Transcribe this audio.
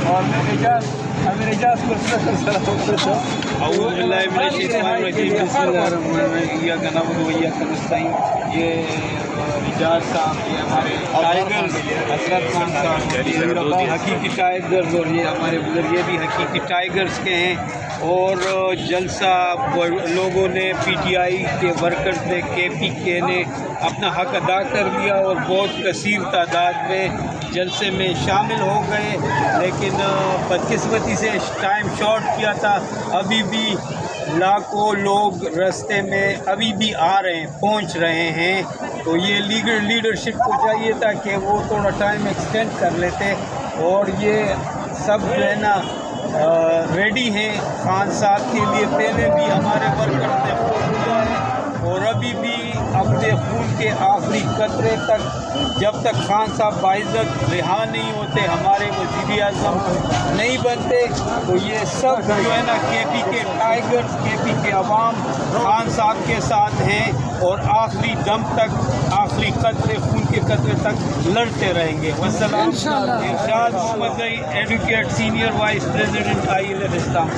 اور امیر اعجاز کو اعوذ باللہ من الشیطان الرجیم بسم اللہ الرحمن الرحیم ایاک نعبد و ایاک نستعین. یہ اعجاز صاحب یہ ہمارے ٹائیگرز حضرت خان صاحب حقیقی ٹائیگرز اور یہ ہمارے بزرگ یہ بھی حقیقی ٹائیگرز کے ہیں. اور جلسہ لوگوں نے پی ٹی آئی کے ورکرز نے کے پی کے نے اپنا حق ادا کر لیا اور بہت کثیر تعداد میں جلسے میں شامل ہو گئے. لیکن بدقسمتی سے ٹائم شارٹ کیا تھا. ابھی بھی لاکھوں لوگ راستے میں ابھی بھی آ رہے ہیں پہنچ رہے ہیں. تو یہ لیڈرشپ کو چاہیے تھا کہ وہ تھوڑا ٹائم ایکسٹینڈ کر لیتے. اور یہ سب جو ہے نا ریڈی ہیں خان صاحب کے لیے. پہلے بھی ہمارے ورکرز نے فون کیا ہے اور ابھی بھی اپنے خون کے آخری قطرے تک جب تک خان صاحب باعزت رہا نہیں ہوتے ہمارے وزیر اعظم نہیں بنتے. تو یہ سب جو ہے نا کے پی کے ٹائیگرز کے پی کے عوام خان صاحب کے ساتھ ہیں اور آخری دم تک آخری قطرے خون کے قطرے تک لڑتے رہیں گے. والسلام. Irshad Muhammad advocate senior vice president ILF اسلام.